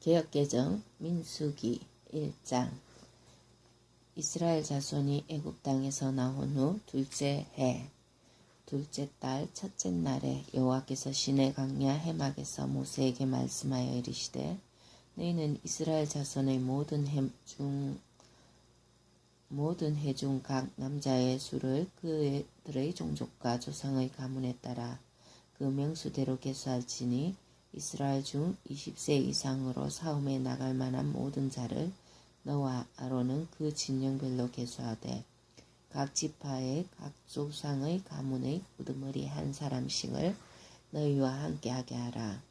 개역개정 민수기 1장. 이스라엘 자손이 애굽 땅에서 나온 후 둘째 해 둘째 달 첫째 날에 여호와께서 시내 광야 해막에서 모세에게 말씀하여 이르시되 너희는 이스라엘 자손의 모든 해 중 각 남자의 수를 그들의 종족과 조상의 가문에 따라 그 명수대로 계수할지니 이스라엘 중 20세 이상으로 사움에 나갈 만한 모든 자를 너와 아론은 그 진영별로 계수하되 각 지파의 각 조상의 가문의 우두머리 한 사람씩을 너희와 함께 하게 하라.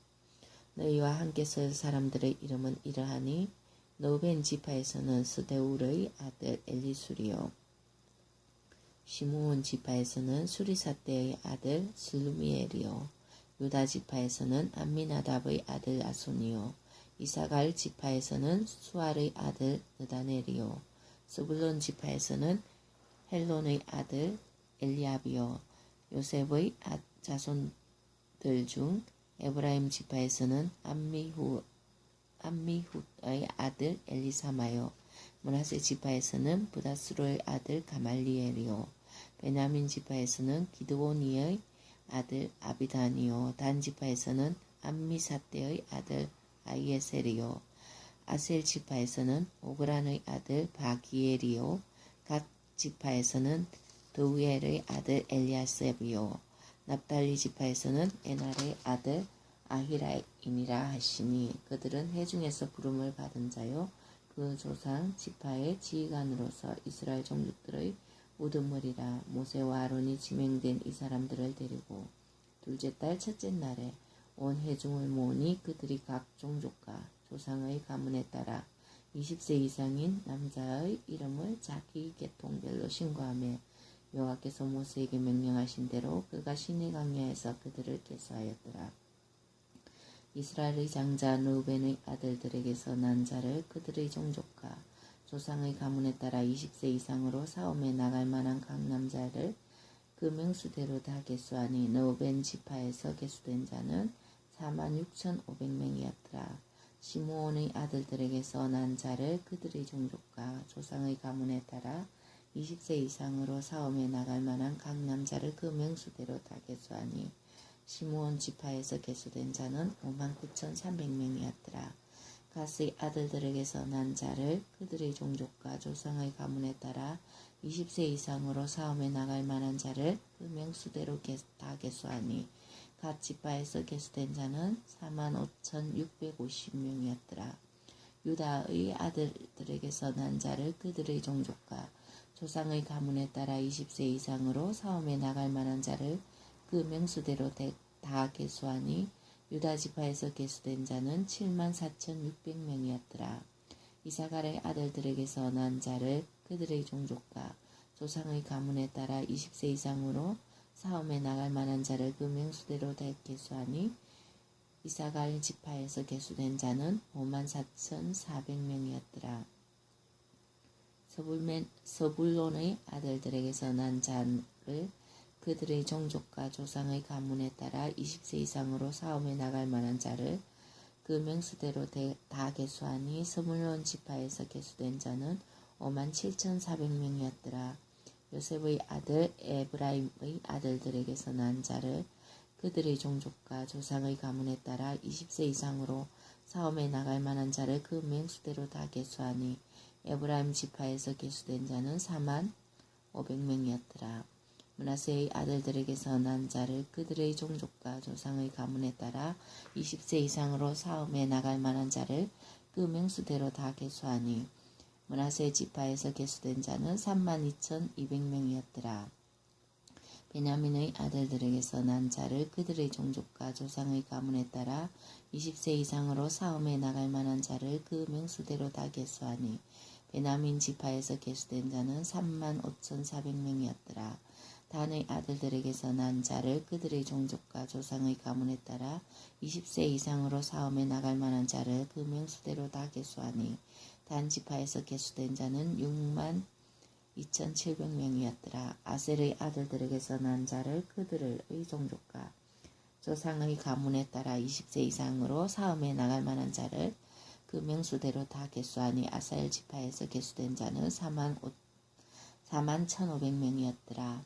너희와 함께 설 사람들의 이름은 이러하니 르우벤 지파에서는 스데울의 아들 엘리술이요 시므온 지파에서는 수리사대의 아들 슬루미엘이요 유다 지파에서는 암미나답의 아들 아손이요 이사갈 지파에서는 수알의 아들 느다넬이요 스불론 지파에서는 헬론의 아들 엘리압이요 요셉의 자손들 중 에브라임 지파에서는 암미훗의 아들 엘리사마요 므낫세 지파에서는 부다스로의 아들 가말리엘이요 베냐민 지파에서는 기드오니의 아들 아비단이요 단 지파에서는 암미사대의 아들 아이에셀이요 아셀 지파에서는 오그란의 아들 바기엘이요 갓 지파에서는 드우엘의 아들 엘리아셉이요 납달리 지파에서는 에날의 아들 아히라임이라 하시니 그들은 회중에서 부름을 받은 자요 그 조상 지파의 지휘관으로서 이스라엘 종족들의 우두머리라. 모세와 아론이 지명된 이 사람들을 데리고 둘째 달 첫째 날에 온 회중을 모으니 그들이 각 종족과 조상의 가문에 따라 20세 이상인 남자의 이름을 자기 계통별로 신고하며 여호와께서 모세에게 명령하신 대로 그가 시내 광야에서 그들을 계수하였더라. 이스라엘의 장자 르우벤의 아들들에게서 난 자를 그들의 종족과 조상의 가문에 따라 20세 이상으로 사움에 나갈 만한 각 남자를 그 명수대로 다 계수하니 르우벤 지파에서 계수된 자는 46,500명이었더라. 시므온의 아들들에게서 난 자를 그들의 종족과 조상의 가문에 따라 20세 이상으로 사움에 나갈 만한 각 남자를 그 명수대로 다 계수하니 시므온 지파에서 계수된 자는 59,300명이었더라. 갓의 아들들에게서 난 자를 그들의 종족과 조상의 가문에 따라 20세 이상으로 사움에 나갈 만한 자를 그 명수대로 다 계수하니 갓 지파에서 계수된 자는 45,650명이었더라. 유다의 아들들에게서 난 자를 그들의 종족과 조상의 가문에 따라 20세 이상으로 사움에 나갈 만한 자를 그 명수대로 다 계수하니 유다 지파에서 계수된 자는 74,600명이었더라. 이사갈의 아들들에게서 난 자를 그들의 종족과 조상의 가문에 따라 20세 이상으로 사움에 나갈 만한 자를 그 명수대로 다 계수하니 이사갈 지파에서 계수된 자는 54,400명이었더라. 서불론의 아들들에게서 난 자를 그들의 종족과 조상의 가문에 따라 20세 이상으로 사움에 나갈 만한 자를 그 명수대로 다 계수하니 스불론 지파에서 계수된 자는 57,400명이었더라. 요셉의 아들 에브라임의 아들들에게서 난 자를 그들의 종족과 조상의 가문에 따라 20세 이상으로 사움에 나갈 만한 자를 그 명수대로 다 계수하니 에브라임 지파에서 계수된 자는 45,000명이었더라. 므낫세의 아들들에게서 난 자를 그들의 종족과 조상의 가문에 따라 20세 이상으로 사움에 나갈 만한 자를 그 명수대로 다 계수하니 므낫세 지파에서 계수된 자는 32,200명이었더라. 베냐민의 아들들에게서 난 자를 그들의 종족과 조상의 가문에 따라 20세 이상으로 사움에 나갈 만한 자를 그 명수대로 다 계수하니 베냐민 지파에서 계수된 자는 35,400명이었더라. 단의 아들들에게서 난 자를 그들의 종족과 조상의 가문에 따라 20세 이상으로 사움에 나갈 만한 자를 그 명수대로 다 계수하니 단 지파에서 계수된 자는 62,700명이었더라. 아셀의 아들들에게서 난 자를 그들의 종족과 조상의 가문에 따라 20세 이상으로 사움에 나갈 만한 자를 그 명수대로 다 계수하니 아사엘 지파에서 계수된 자는 4만 1,500명이었더라.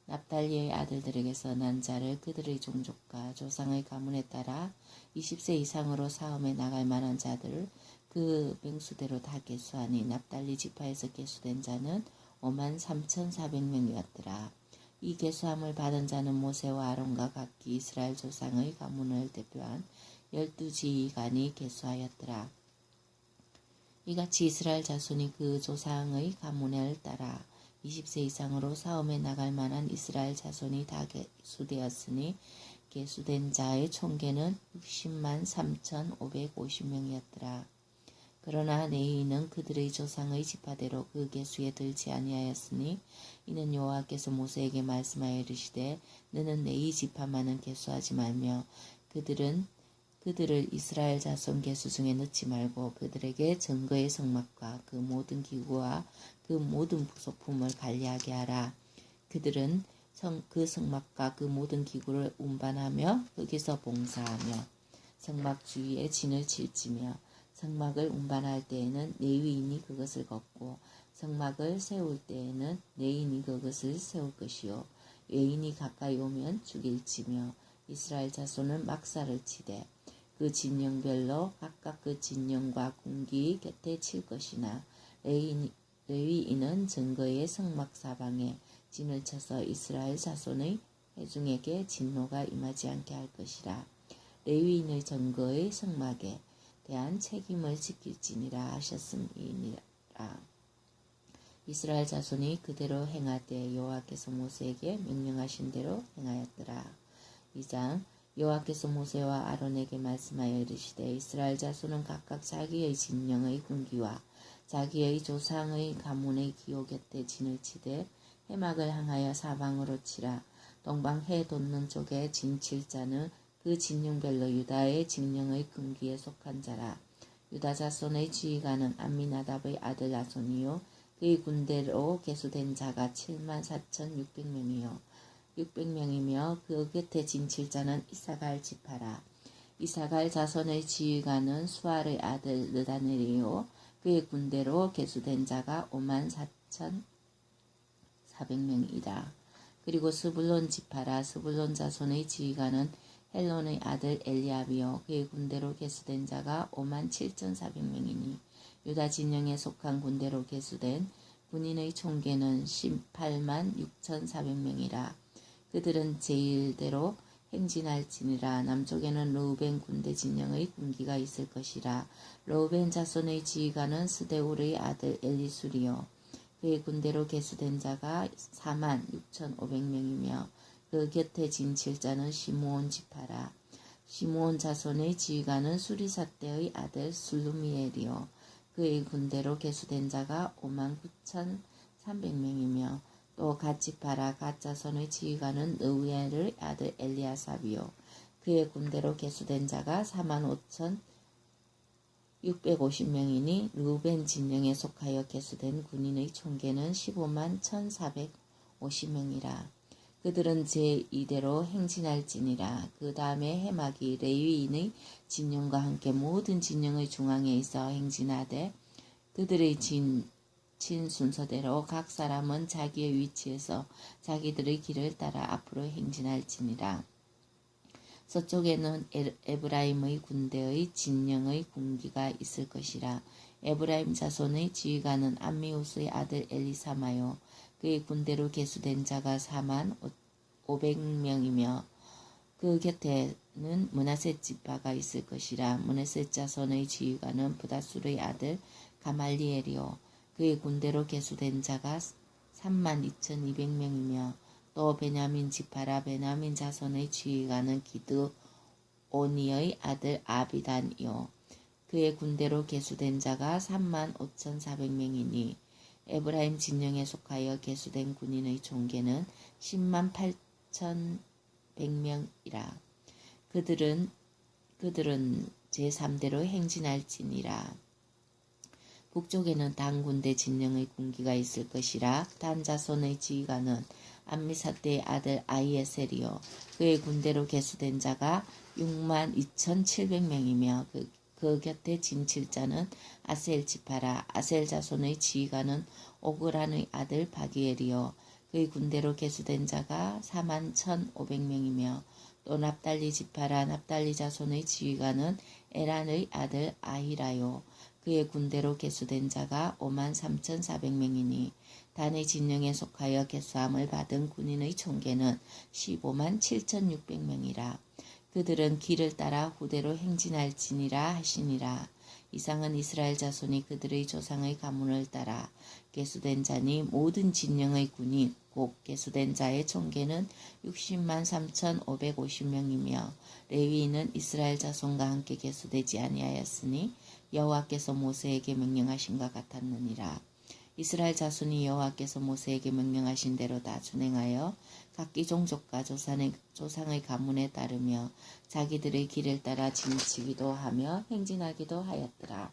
납달리의 아들들에게서 난 자를 그들의 종족과 조상의 가문에 따라 20세 이상으로 사움에 나갈 만한 자들을 그 명수대로 다 계수하니 납달리 지파에서 계수된 자는 53,400명이었더라. 이 계수함을 받은 자는 모세와 아론과 각기 이스라엘 조상의 가문을 대표한 12지휘관이 계수하였더라. 이같이 이스라엘 자손이 그 조상의 가문을 따라 20세 이상으로 사움에 나갈 만한 이스라엘 자손이 다 계수되었으니 계수된 자의 총계는 60만 3,550명이었더라. 그러나 레위인은 그들의 조상의 지파대로 그 계수에 들지 아니하였으니 이는 여호와께서 모세에게 말씀하여 이르시되 너는 레위 지파만은 계수하지 말며 그들을 이스라엘 자손 계수 중에 넣지 말고 그들에게 증거의 성막과 그 모든 기구와 그 모든 부속품을 관리하게 하라. 그들은 그 성막과 그 모든 기구를 운반하며 거기서 봉사하며 성막 주위에 진을 칠지며 성막을 운반할 때에는 레위인이 그것을 걷고 성막을 세울 때에는 레위인이 그것을 세울 것이요 외인이 가까이 오면 죽일지며 이스라엘 자손은 막사를 치되 그 진영별로 각각 그 진영과 궁기 곁에 칠 것이나 레위인은 증거의 성막 사방에 진을 쳐서 이스라엘 자손의 회중에게 진노가 임하지 않게 할 것이라. 레위인의 증거의 성막에 대한 책임을 지킬지니라 하셨음이니라. 이스라엘 자손이 그대로 행하되 여호와께서 모세에게 명령하신 대로 행하였더라. 2장 여호와께서 모세와 아론에게 말씀하여 이르시되 이스라엘 자손은 각각 자기의 진영의 군기와 자기의 조상의 가문의 기호 곁에 진을 치되 해막을 향하여 사방으로 치라. 동방 해 돋는 쪽에 진 칠 자는 그 진영별로 유다의 진영의 군기에 속한 자라. 유다 자손의 지휘관은 암미나답의 아들 나손이요 그의 군대로 계수된 자가 74,600명이요 600명이며 그 곁에 진 칠 자는 이사갈 지파라. 이사갈 자손의 지휘관은 수알의 아들 느다넬이요 그의 군대로 계수된 자가 54,400명이다. 그리고 스불론 지파라. 스불론 자손의 지휘관은 헬론의 아들 엘리압이요 그의 군대로 계수된 자가 57,400명이니 유다 진영에 속한 군대로 계수된 군인의 총계는 18만 6,400명이라. 그들은 제1대로 행진할지니라. 남쪽에는 르우벤 군대 진영의 군기가 있을 것이라. 르우벤 자손의 지휘관은 스데울의 아들 엘리술이요 그의 군대로 계수된 자가 4만 6,500명이며 그 곁에 진 칠자는 시므온 지파라. 시므온 자손의 지휘관은 수리사대의 아들 술루미엘이요 그의 군대로 계수된 자가 59,300명이며 또 갓 지파라. 갓 자손의 지휘관은 느우엘의 아들 엘리아삽이요 그의 군대로 계수된 자가 45,650명이니 르우벤 진영에 속하여 계수된 군인의 총계는 15만 1,450명이라. 그들은 제2대로 행진할지니라. 그 다음에 해막이 레위인의 진영과 함께 모든 진영의 중앙에 있어 행진하되 그들의 친 순서대로 각 사람은 자기의 위치에서 자기들의 길을 따라 앞으로 행진할지니라. 서쪽에는 에브라임의 군대의 진영의 군기가 있을 것이라. 에브라임 자손의 지휘관은 암미우스의 아들 엘리사마요 그의 군대로 계수된 자가 4만 500명이며 그 곁에는 므낫세 지파가 있을 것이라. 므낫세 자손의 지휘관은 부다술의 아들 가말리엘이요 그의 군대로 계수된 자가 3만 2,200명이며 또 베냐민 지파라. 베냐민 자손의 지휘관은 기드오니의 아들 아비단이요 그의 군대로 계수된 자가 3만 5,400명이니 에브라임 진영에 속하여 계수된 군인의 총계는 10만 8,100명이라. 그들은 제3대로 행진할지니라. 북쪽에는 단 군대 진영의 군기가 있을 것이라. 단 자손의 지휘관은 암미사대의 아들 아이에셀이요 그의 군대로 계수된 자가 6만 2,700명이며 그 그 곁에 진칠자는 아셀 지파라. 아셀 자손의 지휘관은 오그란의 아들 바기엘이요 그의 군대로 계수된 자가 41,500명이며 또 납달리 지파라. 납달리 자손의 지휘관은 에란의 아들 아히라요 그의 군대로 계수된 자가 53,400명이니 단의 진영에 속하여 계수함을 받은 군인의 총계는 157,600명이라. 그들은 길을 따라 후대로 행진할지니라 하시니라. 이상은 이스라엘 자손이 그들의 조상의 가문을 따라 계수된 자니 모든 진영의 군인 곧 계수된 자의 총계는 60만 3,550명이며 레위인은 이스라엘 자손과 함께 계수되지 아니하였으니 여호와께서 모세에게 명령하신과 같았느니라. 이스라엘 자손이 여호와께서 모세에게 명령하신 대로 다 준행하여 각기 종족과 조상의 가문에 따르며 자기들의 길을 따라 진치기도 하며 행진하기도 하였더라.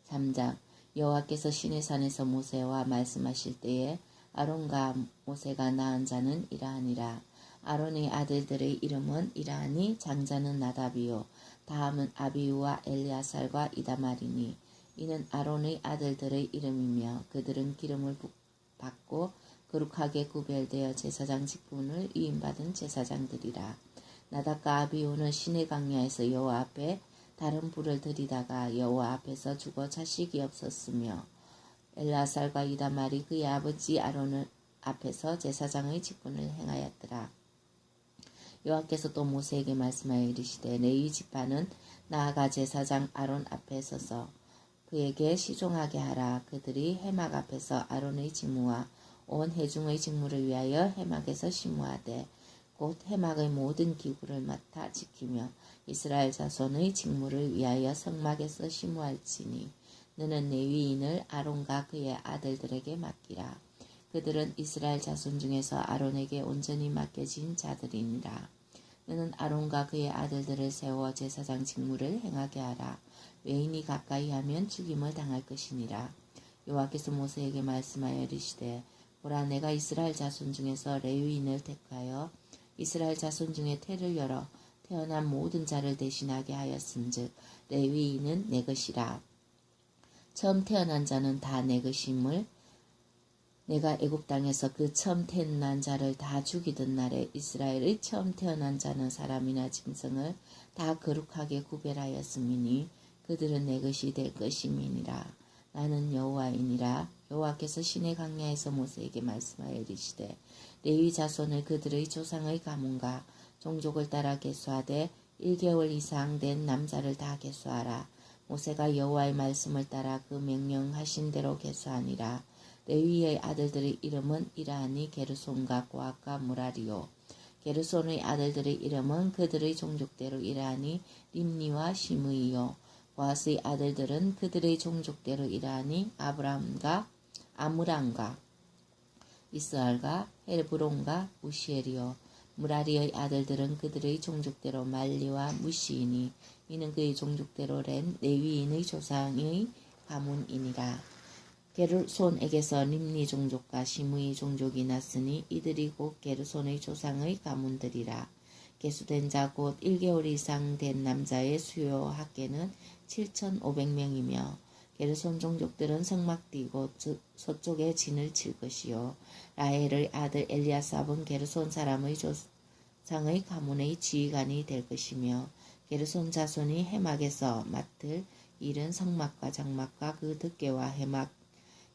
3장 여호와께서 시내산에서 모세와 말씀하실 때에 아론과 모세가 낳은 자는 이러하니라. 아론의 아들들의 이름은 이러하니 장자는 나답이요 다음은 아비우와 엘리아살과 이다말이니 이는 아론의 아들들의 이름이며 그들은 기름을 받고 거룩하게 구별되어 제사장 직분을 위임받은 제사장들이라. 나답과 아비우는 시내 광야에서 여호와 앞에 다른 불을 들이다가 여호와 앞에서 죽어 자식이 없었으며 엘리아살과 이다말이 그의 아버지 아론 앞에서 제사장의 직분을 행하였더라. 여호와께서 또 모세에게 말씀하여 이르시되 레위 지파는 나아가 제사장 아론 앞에 서서 그에게 시종하게 하라. 그들이 해막 앞에서 아론의 직무와 온 회중의 직무를 위하여 해막에서 심무하되 곧 해막의 모든 기구를 맡아 지키며 이스라엘 자손의 직무를 위하여 성막에서 심무할지니 너는 레위인을 아론과 그의 아들들에게 맡기라. 그들은 이스라엘 자손 중에서 아론에게 온전히 맡겨진 자들이니라. 너는 아론과 그의 아들들을 세워 제사장 직무를 행하게 하라. 외인이 가까이 하면 죽임을 당할 것이니라. 여호와께서 모세에게 말씀하여 이르시되 보라 내가 이스라엘 자손 중에서 레위인을 택하여 이스라엘 자손 중에 태를 열어 태어난 모든 자를 대신하게 하였은즉 레위인은 내 것이라. 처음 태어난 자는 다 내 것임을 내가 애굽 땅에서 그 처음 태어난 자를 다 죽이던 날에 이스라엘의 처음 태어난 자는 사람이나 짐승을 다 거룩하게 구별하였음이니 그들은 내 것이 될 것임이니라. 나는 여호와이니라. 여호와께서 시내 광야에서 모세에게 말씀하여 이르시되 레위 자손을 그들의 조상의 가문과 종족을 따라 계수하되 1개월 이상 된 남자를 다 계수하라. 모세가 여호와의 말씀을 따라 그 명령하신 대로 계수하니라. 레위의 아들들의 이름은 이러하니 게르손과 고핫과 무라리요. 게르손의 아들들의 이름은 그들의 종족대로 이러하니 림니와 시므이요. 고핫의 아들들은 그들의 종족대로 이러하니 아브람과 아므람과 이스알과 헤브론과 우시엘이요. 무라리의 아들들은 그들의 종족대로 말리와 무시이니 이는 그의 종족대로 된 레위인의 조상의 가문이니라. 게르손에게서 림니 종족과 시므이 종족이 났으니 이들이 곧 게르손의 조상의 가문들이라. 계수된 자 곧 1개월 이상 된 남자의 수요 합계는 7,500명이며 게르손 종족들은 성막 띠고 서쪽에 진을 칠 것이요. 라헬의 아들 엘리아삽은 게르손 사람의 조상의 가문의 지휘관이 될 것이며 게르손 자손이 해막에서 맡을 일은 성막과 장막과 그 덮개와 해막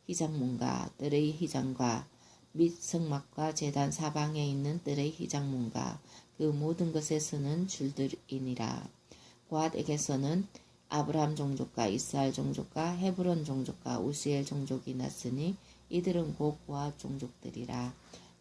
휘장문과 뜰의 휘장과 및 성막과 제단 사방에 있는 뜰의 휘장문과 그 모든 것에 서는 줄들이니라. 고핫에게서는 아브람 종족과 이스라엘 종족과 헤브론 종족과 우시엘 종족이 났으니 이들은 곧 고핫 종족들이라.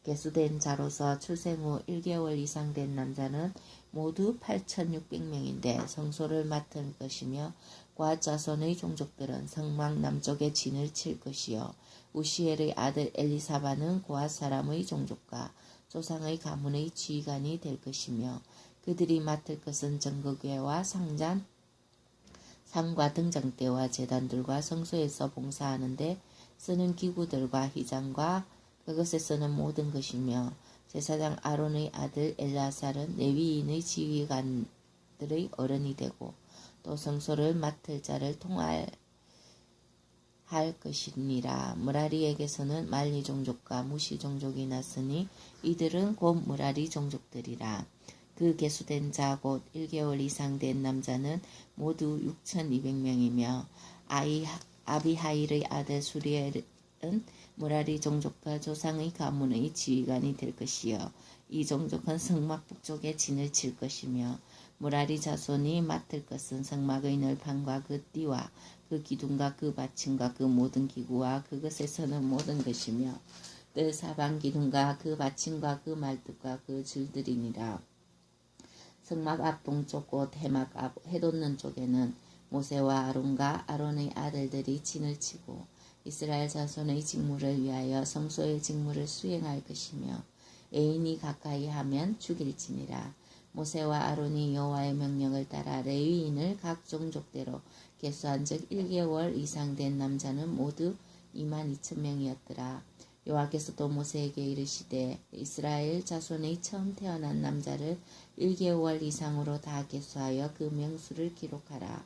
계수된 자로서 출생 후 1개월 이상 된 남자는 모두 8,600명인데 성소를 맡을 것이며 고핫 자손의 종족들은 성막 남쪽에 진을 칠 것이요. 우시엘의 아들 엘리사바는 고핫 사람의 종족과 조상의 가문의 지휘관이 될 것이며 그들이 맡을 것은 정거궤와 상잔, 상과 등장대와 제단들과 성소에서 봉사하는데 쓰는 기구들과 휘장과 그것에 쓰는 모든 것이며 제사장 아론의 아들 엘라살은 레위인의 지휘관들의 어른이 되고 또 성소를 맡을 자를 통할 것이니라. 므라리에게서는 말리 종족과 무시 종족이 났으니 이들은 곧 므라리 종족들이라. 그 계수된 자 곧 1개월 이상 된 남자는 모두 6,200명이며 아비하일의 아들 수리엘은 므라리 종족과 조상의 가문의 지휘관이 될 것이요 이 종족은 성막 북쪽에 진을 칠 것이며 므라리 자손이 맡을 것은 성막의 널판과 그 띠와 그 기둥과 그 받침과 그 모든 기구와 그것에 서는 모든 것이며 뜰 사방 기둥과 그 받침과 그 말뚝과 그 줄들이니라. 성막 앞 동쪽 곧 해막 앞 해돋는 쪽에는 모세와 아론과 아론의 아들들이 진을 치고 이스라엘 자손의 직무를 위하여 성소의 직무를 수행할 것이며 애인이 가까이 하면 죽일지니라. 모세와 아론이 여호와의 명령을 따라 레위인을 각 종족대로 계수한즉 1개월 이상 된 남자는 모두 22,000명이었더라. 여호와께서 또 모세에게 이르시되 이스라엘 자손의 처음 태어난 남자를 1개월 이상으로 다 계수하여 그 명수를 기록하라.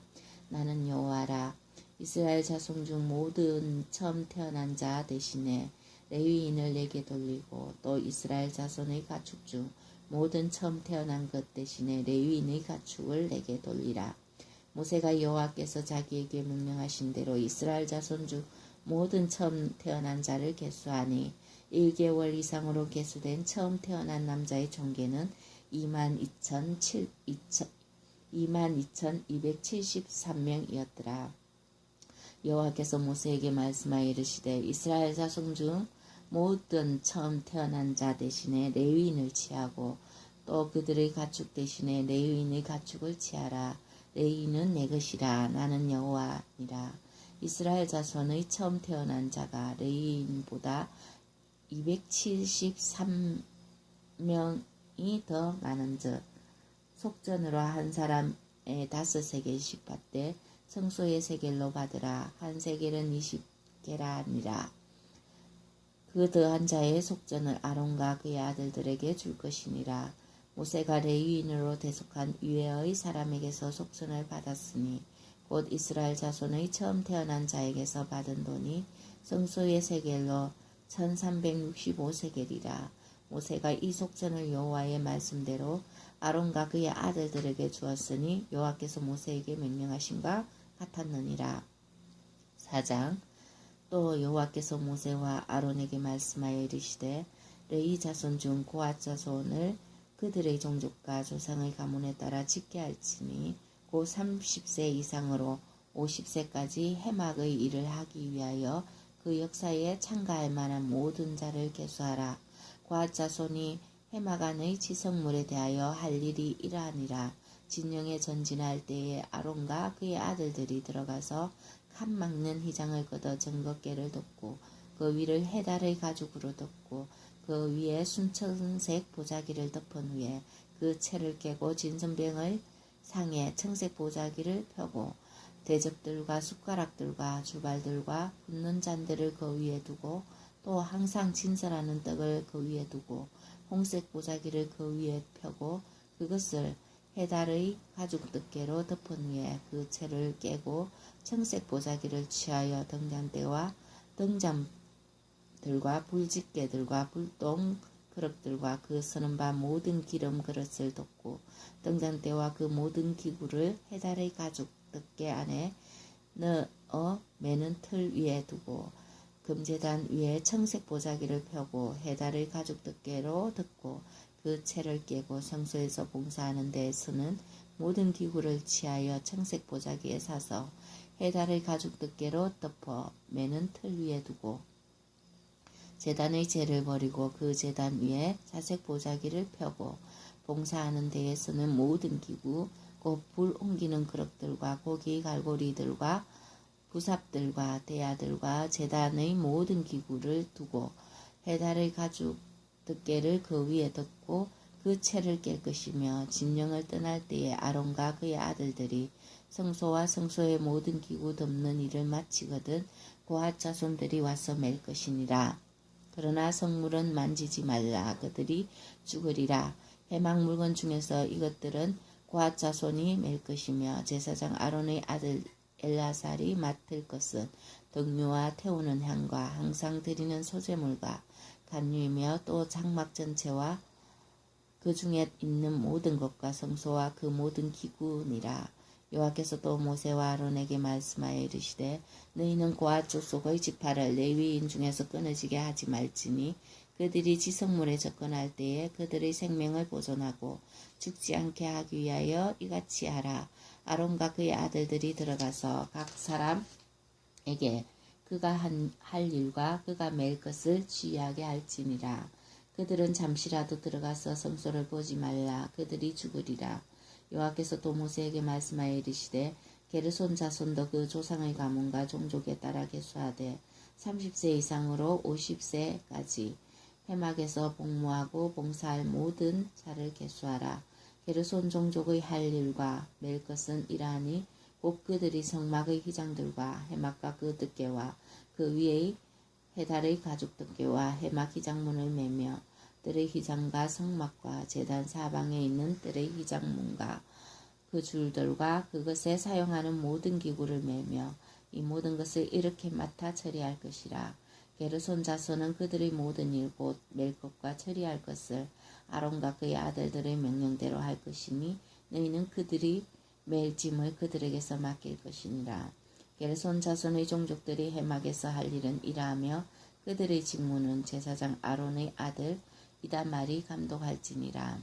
나는 여호와라. 이스라엘 자손 중 모든 처음 태어난 자 대신에 레위인을 내게 돌리고 또 이스라엘 자손의 가축 중 모든 처음 태어난 것 대신에 레위인의 가축을 내게 돌리라. 모세가 여호와께서 자기에게 명령하신 대로 이스라엘 자손 중 모든 처음 태어난 자를 계수하니 1개월 이상으로 계수된 처음 태어난 남자의 총계는 22,273명이었더라. 여호와께서 모세에게 말씀하여 이르시되 이스라엘 자손 중 모든 처음 태어난 자 대신에 레위인을 취하고 또 그들의 가축 대신에 레위인의 가축을 취하라. 레위인은 내 것이라. 나는 여호와니라. 이스라엘 자손의 처음 태어난 자가 레위인보다 273명이 더 많은즉 속전으로 한 사람에 5세겔씩 받되 성소의 세겔로 받으라. 한 세겔은 20게라니라. 그 더한 자의 속전을 아론과 그의 아들들에게 줄 것이니라. 모세가 레위인으로 대속한 유에의 사람에게서 속전을 받았으니 곧 이스라엘 자손의 처음 태어난 자에게서 받은 돈이 성소의 세겔로 1365세겔이라. 모세가 이 속전을 여호와의 말씀대로 아론과 그의 아들들에게 주었으니 여호와께서 모세에게 명령하심과 같았느니라. 4장. 또 여호와께서 모세와 아론에게 말씀하여 이르시되 레위 자손 중 고앗 자손을 그들의 종족과 조상의 가문에 따라 짓게 할지니 곧 30세 이상으로 50세까지 해막의 일을 하기 위하여 그 역사에 참가할 만한 모든 자를 계수하라. 고앗 자손이 해막 안의 지성물에 대하여 할 일이 이러하니라. 진영에 전진할 때에 아론과 그의 아들들이 들어가서 칸 막는 휘장을 걷어 증거궤를 덮고 그 위를 해달의 가죽으로 덮고 그 위에 순천색 보자기를 덮은 후에 그 채를 깨고 진선병을 상에 청색 보자기를 펴고 대접들과 숟가락들과 주발들과 붓는 잔들을 그 위에 두고 또 항상 진설하는 떡을 그 위에 두고 홍색 보자기를 그 위에 펴고 그것을 해달의 가죽 덮개로 덮은 후에 그 채를 깨고 청색 보자기를 취하여 등잔대와 등잔들과 불집게들과 불똥 그릇들과 그 서는 바 모든 기름 그릇을 덮고 등잔대와 그 모든 기구를 해달의 가죽 덮개 안에 넣어 매는 틀 위에 두고 금제단 위에 청색 보자기를 펴고 해달의 가죽 덮개로 덮고 그 채를 깨고 성소에서 봉사하는 데에서는 모든 기구를 취하여 청색 보자기에 사서 해달의 가죽 덮개로 덮어 매는 틀 위에 두고 제단의 재를 버리고 그 제단 위에 자색 보자기를 펴고 봉사하는 데에서는 모든 기구 곧 불 옮기는 그릇들과 고기 갈고리들과 부삽들과 대야들과 제단의 모든 기구를 두고 해달의 가죽 덮개를 그 위에 덮고 그 채를 깰 것이며 진영을 떠날 때에 아론과 그의 아들들이 성소와 성소의 모든 기구 덮는 일을 마치거든 고앗 자손들이 와서 맬 것이니라. 그러나 성물은 만지지 말라. 그들이 죽으리라. 해막 물건 중에서 이것들은 고앗 자손이 맬 것이며 제사장 아론의 아들 엘라살이 맡을 것은 등류와 태우는 향과 항상 드리는 소제물과 간류이며 또 장막 전체와 그 중에 있는 모든 것과 성소와 그 모든 기구니라. 여호와께서 또 모세와 아론에게 말씀하여 이르시되 너희는 고앗 족속의 지파를 레위인 중에서 끊어지게 하지 말지니 그들이 지성물에 접근할 때에 그들의 생명을 보존하고 죽지 않게 하기 위하여 이같이 하라. 아론과 그의 아들들이 들어가서 각 사람에게 그가 할 일과 그가 맬 것을 주의하게 할지니라. 그들은 잠시라도 들어가서 성소를 보지 말라. 그들이 죽으리라. 여호와께서 또 모세에게 말씀하여 이르시되 게르손 자손도 그 조상의 가문과 종족에 따라 계수하되 30세 이상으로 50세까지 회막에서 복무하고 봉사할 모든 자를 계수하라. 게르손 종족의 할 일과 맬 것은 이러하니 곧 그들이 성막의 휘장들과 해막과 그 뜰개와 그 위의 해달의 가죽 뜰개와 해막 휘장문을 매며 뜰의 휘장과 성막과 제단 사방에 있는 뜰의 휘장문과 그 줄들과 그것에 사용하는 모든 기구를 매며 이 모든 것을 이렇게 맡아 처리할 것이라. 게르손 자손은 그들의 모든 일 곧 맬 것과 처리할 것을 아론과 그의 아들들의 명령대로 할 것이니 너희는 그들이 맬 짐을 그들에게서 맡길 것이니라. 게르손 자손의 종족들이 해막에서 할 일은 이러하며 그들의 직무는 제사장 아론의 아들 이다말이 감독할지니라.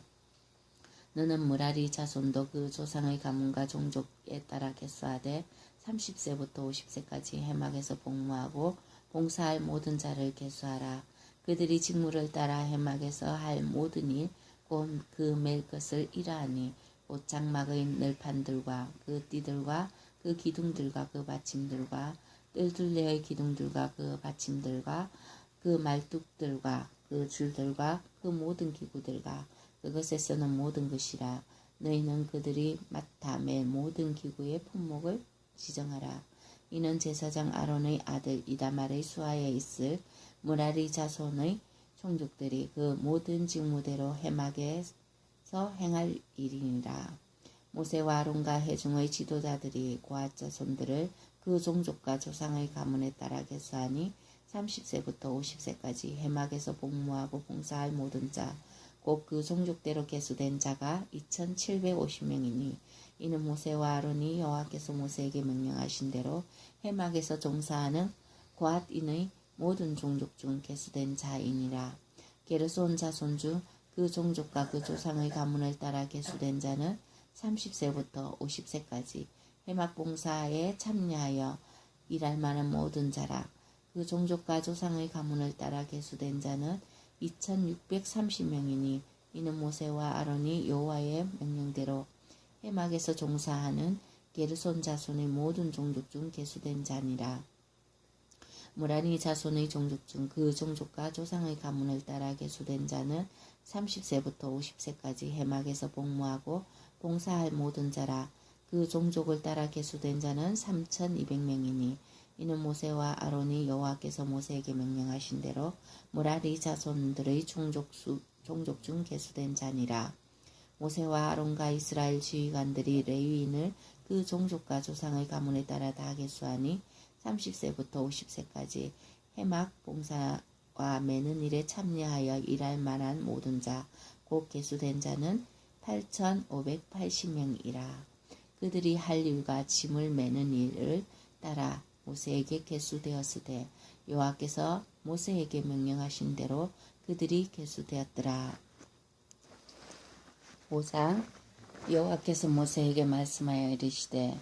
너는 무라리 자손도 그 조상의 가문과 종족에 따라 계수하되 30세부터 50세까지 해막에서 복무하고 봉사할 모든 자를 계수하라. 그들이 직무를 따라 해막에서 할 모든 일 곧 그 맬 것을 이러하니 곧 장막의 널판들과 그 띠들과 그 기둥들과 그 받침들과 뜰둘레의 기둥들과 그 받침들과 그 말뚝들과 그 줄들과 그 모든 기구들과 그것에 쓰는 모든 것이라. 너희는 그들이 맡아 맬 모든 기구의 품목을 지정하라. 이는 제사장 아론의 아들 이다말의 수하에 있을 무라리 자손의 종족들이 그 모든 직무대로 해막에서 행할 일이니라. 모세와 아론과 회중의 지도자들이 고앗 자손들을 그 종족과 조상의 가문에 따라 계수하니 30세부터 50세까지 해막에서 복무하고 봉사할 모든 자 곧 그 종족대로 계수된 자가 2750명이니 이는 모세와 아론이 여호와께서 모세에게 명령하신 대로 해막에서 종사하는 고앗인의 모든 종족 중 계수된 자이니라. 게르손 자손 중 그 종족과 그 조상의 가문을 따라 계수된 자는 30세부터 50세까지 해막 봉사에 참여하여 일할 만한 모든 자라. 그 종족과 조상의 가문을 따라 계수된 자는 2630명이니 이는 모세와 아론이 여호와의 명령대로 해막에서 종사하는 게르손 자손의 모든 종족 중 계수된 자니라. 무라리 자손의 종족 중 그 종족과 조상의 가문을 따라 계수된 자는 30세부터 50세까지 해막에서 복무하고 봉사할 모든 자라. 그 종족을 따라 계수된 자는 3200명이니 이는 모세와 아론이 여호와께서 모세에게 명령하신 대로 무라리 자손들의 종족 중 계수된 자니라. 모세와 아론과 이스라엘 지휘관들이 레위인을 그 종족과 조상의 가문에 따라 다 계수하니 30세부터 50세까지 해막 봉사와 매는 일에 참여하여 일할 만한 모든 자 곧 계수된 자는 8580명이라. 그들이 할 일과 짐을 매는 일을 따라 모세에게 계수되었으되 여호와께서 모세에게 명령하신 대로 그들이 계수되었더라. 5장 여호와께서 모세에게 말씀하여 이르시되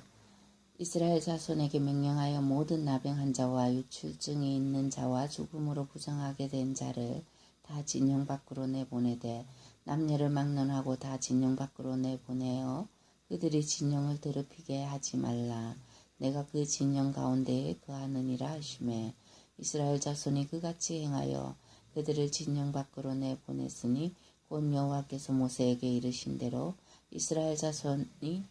이스라엘 자손에게 명령하여 모든 나병한 자와 유출증이 있는 자와 죽음으로 부정하게 된 자를 다 진영 밖으로 내보내되 남녀를 막론하고 다 진영 밖으로 내보내어 그들이 진영을 더럽히게 하지 말라. 내가 그 진영 가운데에 거하느니라 하시매 이스라엘 자손이 그같이 행하여 그들을 진영 밖으로 내보냈으니 곧 여호와께서 모세에게 이르신 대로 이스라엘 자손이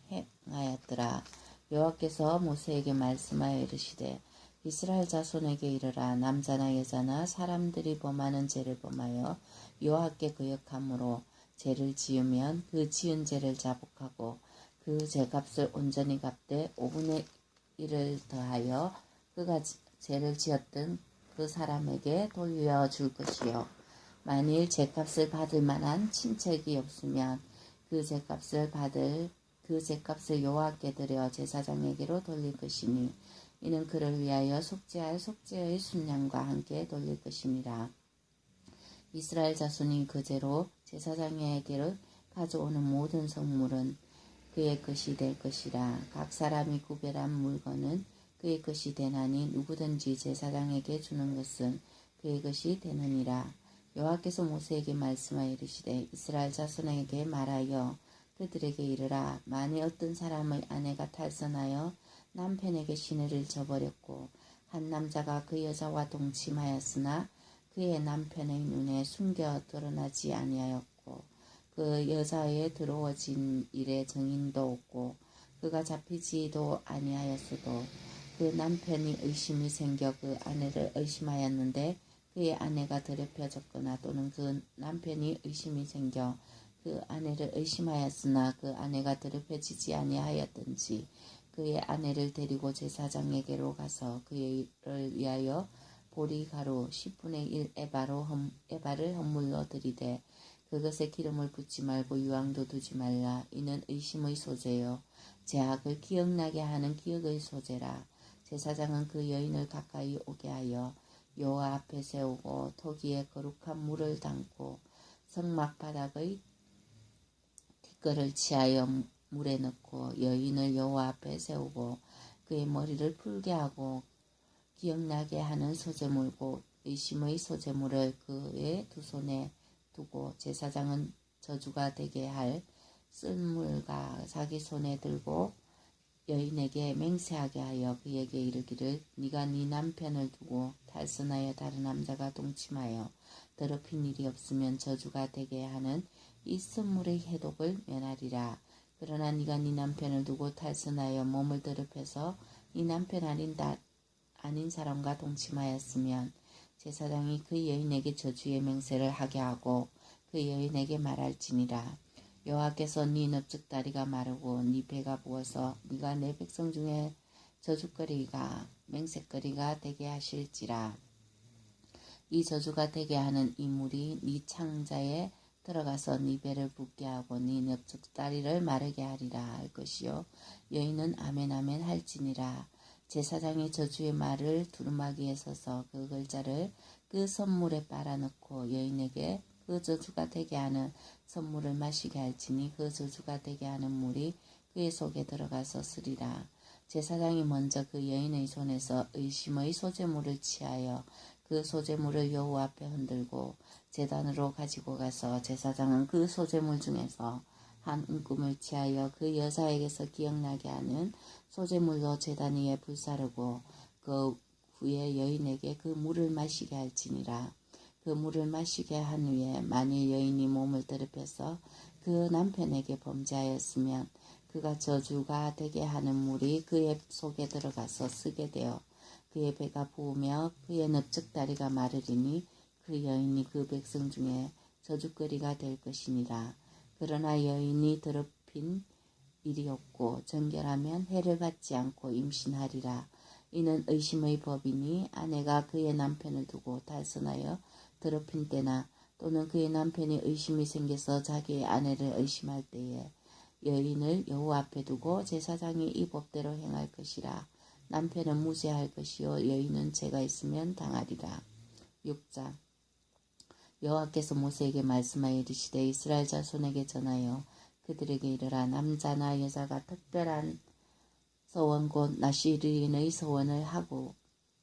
행하였더라. 여호와께서 모세에게 말씀하여 이르시되 이스라엘 자손에게 이르라. 남자나 여자나 사람들이 범하는 죄를 범하여 여호와께 거역함으로 죄를 지으면 그 지은 죄를 자복하고 그 죄값을 온전히 갚되 5분의 1을 더하여 그가 죄를 지었던 그 사람에게 돌려줄 것이요. 만일 죄값을 받을 만한 친척이 없으면 그 죄값을 여호와께 드려 제사장에게로 돌릴 것이니 이는 그를 위하여 속죄할 속죄의 순양과 함께 돌릴 것이니라. 이스라엘 자손이 그 죄로 제사장에게로 가져오는 모든 성물은 그의 것이 될 것이라. 각 사람이 구별한 물건은 그의 것이 되나니 누구든지 제사장에게 주는 것은 그의 것이 되느니라. 여호와께서 모세에게 말씀하여 이르시되 이스라엘 자손에게 말하여 그들에게 이르라. 만일 어떤 사람의 아내가 탈선하여 남편에게 시내를 져버렸고 한 남자가 그 여자와 동침하였으나 그의 남편의 눈에 숨겨 드러나지 아니하였고 그 여자의 들어워진 일에 증인도 없고 그가 잡히지도 아니하였어도 그 남편이 의심이 생겨 그 아내를 의심하였는데 그의 아내가 더럽혀졌거나 또는 그 남편이 의심이 생겨 그 아내를 의심하였으나 그 아내가 더럽혀지지 아니하였든지 그의 아내를 데리고 제사장에게로 가서 그를 위하여 보리가루 10분의 1 에바를 헌물로 드리되 그것에 기름을 붓지 말고 유황도 두지 말라. 이는 의심의 소재요 죄악을 기억나게 하는 기억의 소재라. 제사장은 그 여인을 가까이 오게 하여 여호와 앞에 세우고 토기에 거룩한 물을 담고 성막 바닥의 티끌을 치하여 물에 넣고 여인을 여호와 앞에 세우고 그의 머리를 풀게 하고 기억나게 하는 소재물고 의심의 소재물을 그의 두 손에 두고 제사장은 저주가 되게 할 쓴물과 자기 손에 들고 여인에게 맹세하게 하여 그에게 이르기를 네가 네 남편을 두고 탈선하여 다른 남자가 동침하여 더럽힌 일이 없으면 저주가 되게 하는 이 쓴물의 해독을 면하리라. 그러나 네가 네 남편을 두고 탈선하여 몸을 더럽혀서 네 남편 아닌 사람과 동침하였으면 제사장이 그 여인에게 저주의 맹세를 하게 하고 그 여인에게 말할지니라. 여호와께서 네 넙죽다리가 마르고 네 배가 부어서 네가 내 백성 중에 저주거리가 맹세거리가 되게 하실지라. 이 저주가 되게 하는 이 물이 네 창자에 들어가서 네 배를 붓게 하고 네 넙죽다리를 마르게 하리라 할 것이요. 여인은 아멘 아멘 할지니라. 제사장이 저주의 말을 두루마기에 서서 그 글자를 그 선물에 빨아넣고 여인에게 그 저주가 되게 하는 선물을 마시게 할지니 그 저주가 되게 하는 물이 그의 속에 들어가서 쓰리라. 제사장이 먼저 그 여인의 손에서 의심의 소재물을 취하여 그 소재물을 여호와 앞에 흔들고 제단으로 가지고 가서 제사장은 그 소재물 중에서 한 움큼을 취하여 그 여자에게서 기억나게 하는 소재물로 제단 위에 불사르고 그 후에 여인에게 그 물을 마시게 할지니라. 그 물을 마시게 한 후에 만일 여인이 몸을 더럽혀서 그 남편에게 범죄하였으면 그가 저주가 되게 하는 물이 그의 속에 들어가서 쓰게 되어 그의 배가 부으며 그의 넙죽다리가 마르리니 그 여인이 그 백성 중에 저주거리가 될 것이니라. 그러나 여인이 더럽힌 일이 없고 정결하면 해를 받지 않고 임신하리라. 이는 의심의 법이니 아내가 그의 남편을 두고 탈선하여 더럽힌 때나 또는 그의 남편이 의심이 생겨서 자기의 아내를 의심할 때에 여인을 여호와 앞에 두고 제사장이 이 법대로 행할 것이라. 남편은 무죄할 것이요 여인은 죄가 있으면 당하리라. 6장 여호와께서 모세에게 말씀하여 이르시되 이스라엘 자손에게 전하여 그들에게 이르라. 남자나 여자가 특별한 서원 곧 나시린의 서원을 하고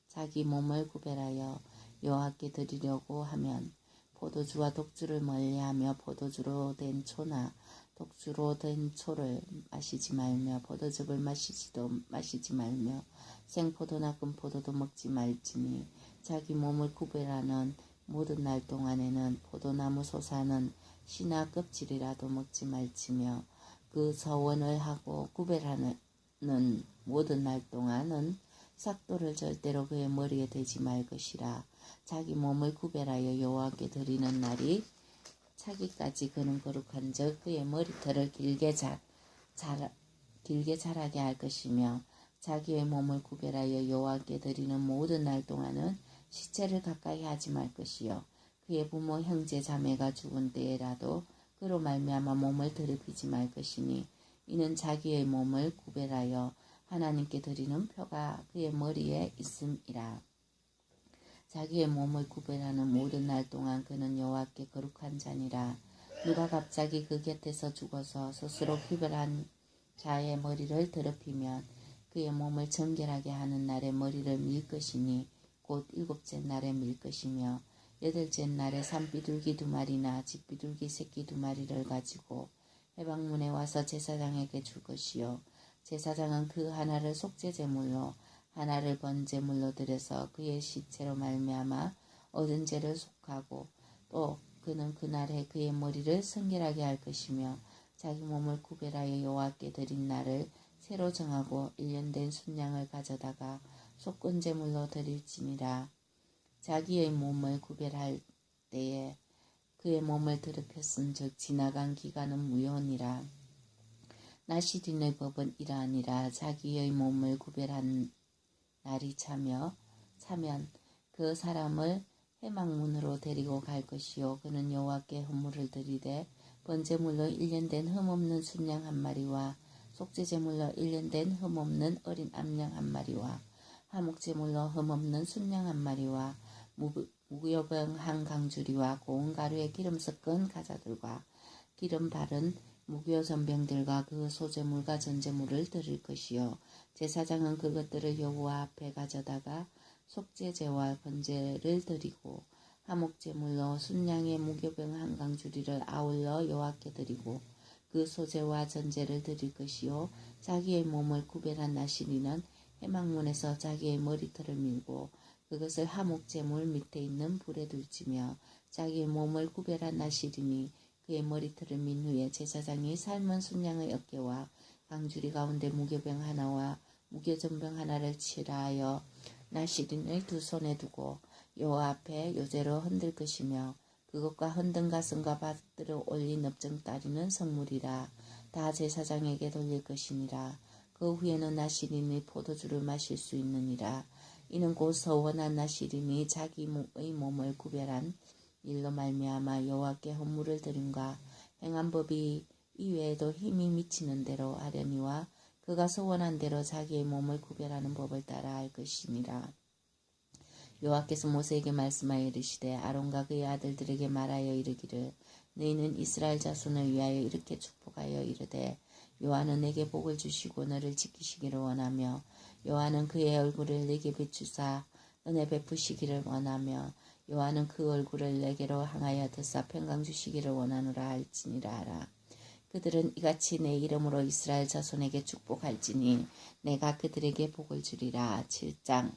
자기 몸을 구별하여 여호와께 드리려고 하면 포도주와 독주를 멀리하며 포도주로 된 초나 독주로 된 초를 마시지 말며 포도즙을 마시지 말며 생포도나 금포도도 먹지 말지니 자기 몸을 구별하는 모든 날 동안에는 포도나무 솟아는 씨나 껍질이라도 먹지 말지며 그 서원을 하고 구별하는 모든 날 동안은 삭도를 절대로 그의 머리에 대지 말 것이라. 자기 몸을 구별하여 여호와께 드리는 날이 차기까지 그는 거룩한즉 그의 머리털을 길게 길게 자라게 할 것이며 자기의 몸을 구별하여 여호와께 드리는 모든 날 동안은 시체를 가까이 하지 말 것이요 그의 부모 형제 자매가 죽은 때에라도 그로 말미암아 몸을 더럽히지 말 것이니 이는 자기의 몸을 구별하여 하나님께 드리는 표가 그의 머리에 있음이라. 자기의 몸을 구별하는 모든 날 동안 그는 여호와께 거룩한 자니라. 누가 갑자기 그 곁에서 죽어서 스스로 구별한 자의 머리를 더럽히면 그의 몸을 정결하게 하는 날에 머리를 밀 것이니 곧 일곱째 날에 밀 것이며 여덟째 날에 산비둘기 2마리나 집비둘기 새끼 2마리를 가지고 회방문에 와서 제사장에게 줄 것이요 제사장은 그 하나를 속죄제물로 하나를 번제물로 드려서 그의 시체로 말미암아 얻은 죄를 속하고 또 그는 그날에 그의 머리를 성결하게 할 것이며 자기 몸을 구별하여 여호와께 드린 날을 새로 정하고 1년 된 순양을 가져다가 속건제물로 드릴지니라. 자기의 몸을 구별할 때에 그의 몸을 더럽혔은즉 지나간 기간은 무효니라. 나시린의 법은 이러하니라. 자기의 몸을 구별한 날이 차면 그 사람을 회막문으로 데리고 갈 것이요 그는 여호와께 헌물을 드리되 번제물로 1년 된 흠없는 순양 1마리와 속죄제물로 1년 된 흠없는 어린 암양 1마리와 화목제물로 흠없는 순양 1마리와 무교병 한 강주리와 고운 가루에 기름 섞은 가자들과 기름 바른 무교전병들과 그 소제물과 전제물을 드릴 것이요 제사장은 그것들을 여호와 앞에 가져다가 속죄제와 번제를 드리고 화목제물로 순양의 무교병 한 강주리를 아울러 여호와께 드리고 그 소제와 전제를 드릴 것이요 자기의 몸을 구별한 나시리는 회막문에서 자기의 머리털을 밀고 그것을 화목제물 밑에 있는 불에 둘지며 자기의 몸을 구별한 나시리니 그의 머리털을 민 후에 제사장이 삶은 순양의 어깨와 강주리 가운데 무교병 하나와 무교전병 하나를 칠하여 나시린의 2손에 두고 여호와 앞에 요제로 흔들 것이며 그것과 흔든 가슴과 받들어 올린 납정다리는 성물이라. 다 제사장에게 돌릴 것이니라. 그 후에는 나시린이 포도주를 마실 수 있느니라. 이는 곧 서원한 나시린이 자기의 몸을 구별한 일로 말미암아 여호와께 헌물을 드림과 행한 법이 이외에도 힘이 미치는 대로 하려니와 그가 서원한 대로 자기의 몸을 구별하는 법을 따라 할 것이니라. 여호와께서 모세에게 말씀하여 이르시되 아론과 그의 아들들에게 말하여 이르기를 너희는 이스라엘 자손을 위하여 이렇게 축복하여 이르되 여호와는 내게 복을 주시고 너를 지키시기를 원하며 여호와는 그의 얼굴을 내게 비추사 은혜 베푸시기를 원하며 여호와는 그 얼굴을 내게로 향하여 드사 평강 주시기를 원하노라 할지니라 하라. 그들은 이같이 내 이름으로 이스라엘 자손에게 축복할지니 내가 그들에게 복을 주리라. 7장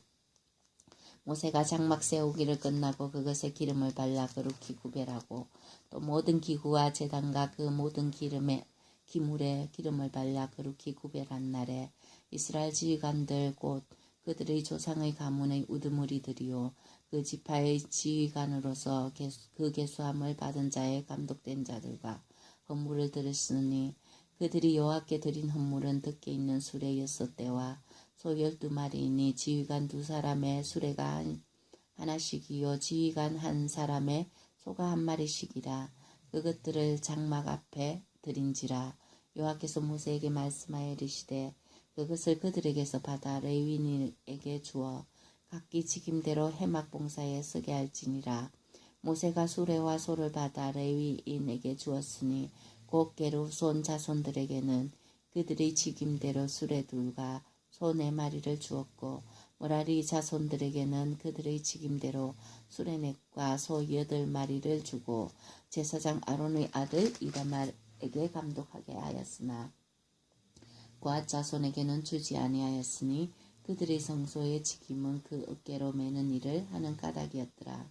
모세가 장막 세우기를 끝나고 그것에 기름을 발라 거룩히 구별하고 또 모든 기구와 제단과 그 모든 기물에 기름을 발라 거룩히 구별한 날에 이스라엘 지휘관들 곧 그들의 조상의 가문의 우두머리들이요 그 지파의 지휘관으로서 그 계수함을 받은 자의 감독된 자들과 헌물을 드렸으니 그들이 여호와께 드린 헌물은 덮개 있는 수레 6대와 소 12마리이니 지휘관 2사람의 수레가 하나씩이요 지휘관 한 사람의 소가 1마리씩이라. 그것들을 장막 앞에 드린지라. 여호와께서 모세에게 말씀하여 이르시되 그것을 그들에게서 받아 레위인에게 주어 각기 직임대로 해막 봉사에 쓰게 할지니라. 모세가 수레와 소를 받아 레위인에게 주었으니 곧 게르손 자손들에게는 그들의 직임대로 수레 2과 소 4마리를 주었고 모라리 자손들에게는 그들의 직임대로 수레 4과 소 8마리를 주고 제사장 아론의 아들 이다말에게 감독하게 하였으나 고앗 자손에게는 주지 아니하였으니 그들의 성소의 직임은 그 어깨로 매는 일을 하는 까닭이었더라.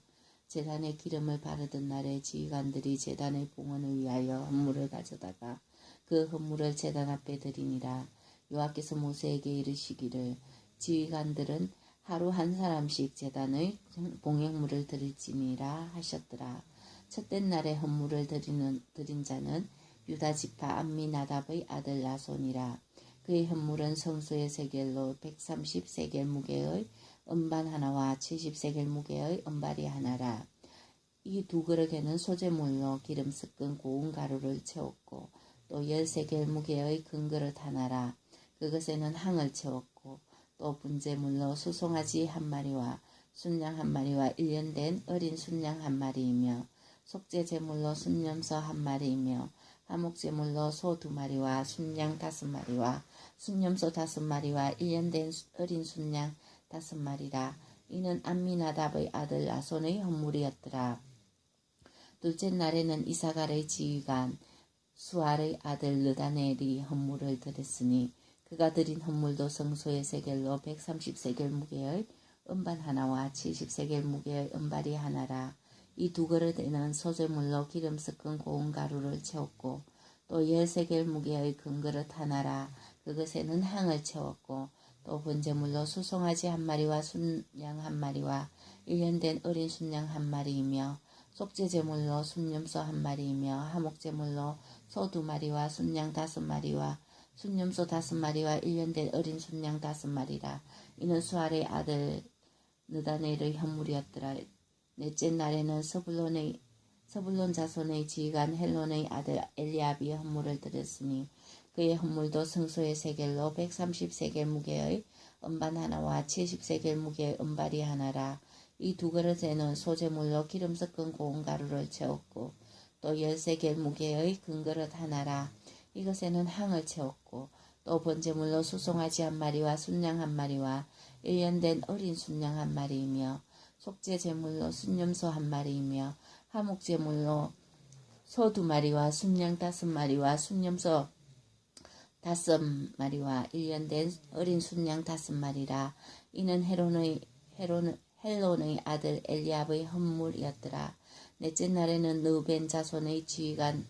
제단에 기름을 바르던 날에 지휘관들이 제단의 봉헌을 위하여 헌물을 가져다가 그 헌물을 제단 앞에 드리니라. 여호와께서 모세에게 이르시기를 지휘관들은 하루 한 사람씩 제단의 봉헌물을 드릴지니라 하셨더라. 첫째 날에 헌물을 드린 자는 유다 지파 암미나답의 아들 나손이라. 그의 현물은 성소의 세겔로 130세겔 무게의 은반 하나와 70세겔 무게의 은발이 하나라. 이 두 그릇에는 소재물로 기름 섞은 고운 가루를 채웠고 또 10세겔 무게의 큰 그릇 하나라. 그것에는 향을 채웠고 또 분재물로 수송아지 한 마리와 순양 한 마리와 1년 된 어린 순양 한 마리이며 속죄제물로 순염소 한 마리이며 화목제물로 소 2마리와 순양 5마리와 순염소 5마리와 1년 된 어린 순양 5마리라. 이는 암미나답의 아들 나손의 헌물이었더라. 둘째 날에는 이사갈의 지휘관 수알의 아들 르다넬이 헌물을 드렸으니 그가 드린 헌물도 성소의 세겔로 130세겔 무게의 은반 하나와 70세겔 무게의 은발이 하나라. 이 두 그릇에는 소재물로 기름 섞은 고운 가루를 채웠고 또 10세겔 무게의 큰 그릇 하나라. 그것에는 향을 채웠고 또 번제물로 수송아지 한 마리와 순양 한 마리와 1년 된 어린 순양 한 마리이며 속죄제물로 순염소 한 마리이며 화목제물로 소 2마리와 순양 5마리와 순염소 5마리와 1년 된 어린 순양 5마리라. 이는 수알의 아들 느다넬의 현물이었더라. 넷째 날에는 서불론 자손의 지휘관 헬론의 아들 엘리압이 헌물을 드렸으니 그의 헌물도 성소의 세겔로 130세겔 무게의 은반 하나와 70세겔 무게의 은발이 하나라. 이 두 그릇에는 소재물로 기름 섞은 고운 가루를 채웠고 또 10세겔 무게의 큰 그릇 하나라. 이것에는 향을 채웠고 또 번제물로 수송아지 한 마리와 순양 한 마리와 1년 된 어린 순양 한 마리이며 속죄제물로 순염소 한 마리이며 화목제물로 소 2마리와 순양 5마리와 순염소 5마리와 1년 된 어린 순양 5마리라. 이는 헬론의 아들 엘리압의 헌물이었더라. 넷째 날에는 르벤 자손의 지휘관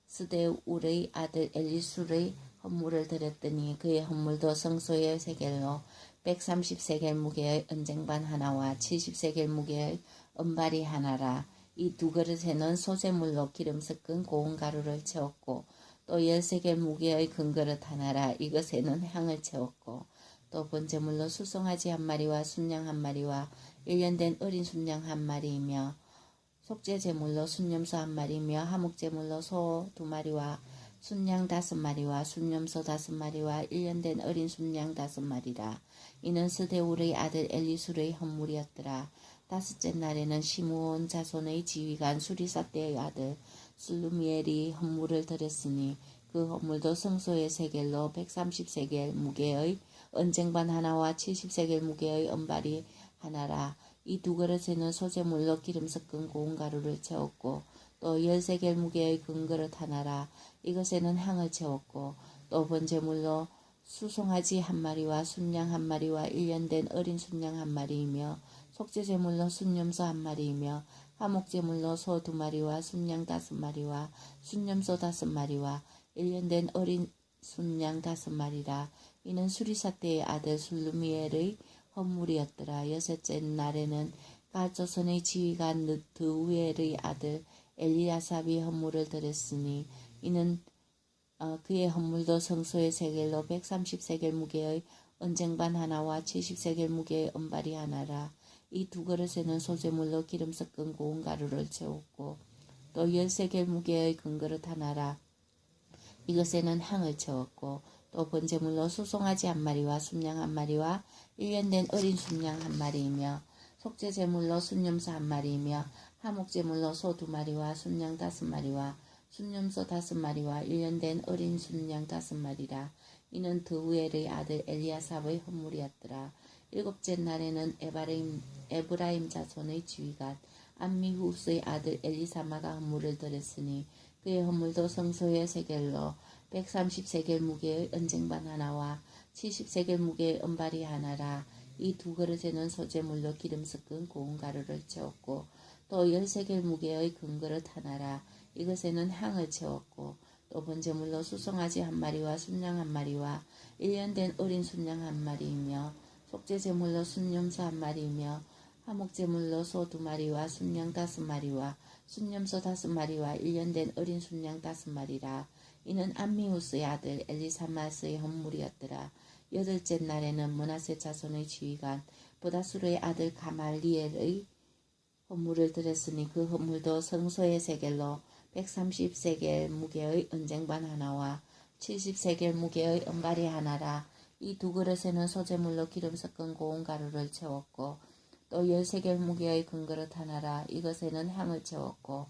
스데울의 아들 엘리술의 헌물을 드렸더니 그의 헌물도 성소의 세겔로 130세겔 무게의 은쟁반 하나와 70세겔 무게의 은발이 하나라. 이 두 그릇에는 소재물로 기름 섞은 고운 가루를 채웠고 또 10세겔 무게의 큰 그릇 하나라. 이것에는 향을 채웠고 또 번제물로 수송아지 한 마리와 순양 한 마리와 1년 된 어린 순양 한 마리이며 속죄제물로 순염소 한 마리이며 화목제물로 소 2마리와 순양 5마리와 순염소 5마리와 1년 된 어린 순양 5마리라. 이는 스데울의 아들 엘리술의 헌물이었더라. 다섯째 날에는 시므온 자손의 지휘관 수리사대의 아들 술루미엘이 헌물을 드렸으니 그 헌물도 성소의 세겔로 130세겔 무게의 은쟁반 하나와 70세겔 무게의 은발이 하나라. 이 두 그릇에는 소재물로 기름 섞은 고운 가루를 채웠고 또 10세겔 무게의 큰 그릇 하나라. 이것에는 향을 채웠고 또 번제물로 수송아지 한 마리와 순양 한 마리와 1년 된 어린 순양 한 마리이며 속죄제물로 순염소 한 마리이며 화목제물로 소 2마리와 순양 5마리와 순염소 5마리와 1년 된 어린 순양 5마리라. 이는 수리사대의 아들 술루미엘의 헌물이었더라. 여섯째 날에는 갓조선의 지휘관 드우엘의 아들 엘리야삽이 헌물을 드렸으니 이는 그의 헌물도 성소의 세겔로 130세겔 무게의 은쟁반 하나와 70세겔 무게의 은발이 하나라. 이 두 그릇에는 소재물로 기름 섞은 고운 가루를 채웠고 또 10세겔 무게의 큰 그릇 하나라. 이것에는 향을 채웠고 또 번제물로 수송아지 한 마리와 순양 한 마리와 1년 된 어린 순양 한 마리이며 속죄제물로 순염소 한 마리이며 화목제물로 소 2마리와 순양 5마리와 순염소 5마리와 1년 된 어린 순양 5마리라. 이는 드우엘의 아들 엘리야삽의 헌물이었더라. 일곱째 날에는 에브라임 자손의 지휘관 암미후스의 아들 엘리사마가 헌물을 드렸으니 그의 헌물도 성소의 세겔로 130세겔 무게의 은쟁반 하나와 70세겔 무게의 은발이 하나라. 이 두 그릇에는 소재물로 기름 섞은 고운 가루를 채웠고 또 10세겔 무게의 큰 그릇 하나라. 이것에는 향을 채웠고 또 번제물로 수송아지 한 마리와 순양 한 마리와 1년 된 어린 순양 한 마리이며 속죄제물로 순염소 한 마리이며 화목제물로 소 2마리와 순양 5마리와 순염소 5마리와 1년 된 어린 순양 5마리라. 이는 암미우스의 아들 엘리사마스의 헌물이었더라. 여덟째 날에는 므낫세 자손의 지휘관 보다수르의 아들 가말리엘의 헌물을 드렸으니 그 헌물도 성소의 세겔로 130세겔 무게의 은쟁반 하나와 70세겔 무게의 은발이 하나라. 이 두 그릇에는 소재물로 기름 섞은 고운 가루를 채웠고 또 10세겔 무게의 금그릇 하나라. 이것에는 향을 채웠고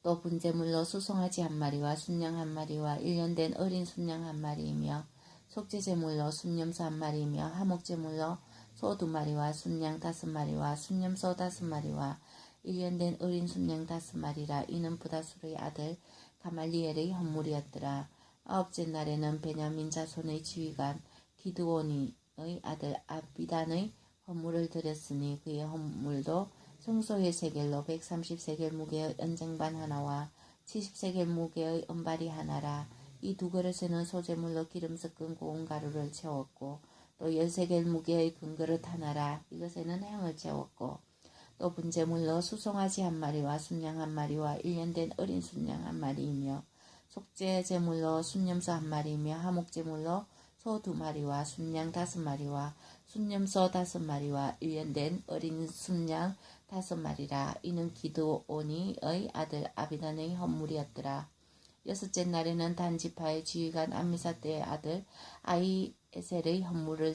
또 분재물로 수송아지 한 마리와 순양 한 마리와 1년 된 어린 순양 한 마리이며 속죄제물로 순염소 한 마리이며 하목제물로 소 2마리와 순양 5마리와 순염소 5마리와 1년 된 어린 순양 5마리라. 이는 부다수르의 아들 가말리엘의 헌물이었더라. 아홉째 날에는 베냐민 자손의 지휘관 기드오니의 아들 아비단의 헌물을 드렸으니 그의 헌물도 성소의 세겔로 130세겔 무게의 은쟁반 하나와 70세겔 무게의 은발이 하나라. 이 두 그릇에는 소재물로 기름 섞은 고운 가루를 채웠고 또 10세겔 무게의 금그릇 하나라. 이것에는 향을 채웠고 또 분재물로 수송아지 한 마리와 순양 한 마리와 1년 된 어린 순양 한 마리이며 속죄제물로 순염소 한 마리이며 하목제물로 소 2마리와 순양 5마리와 순염소 5마리와 1년 된 어린 순양 5마리라. 이는 기드오니의 아들 아비단의 헌물이었더라. 여섯째 날에는 단지파의 지휘관 암미사대의 아들 아히에셀의 헌물을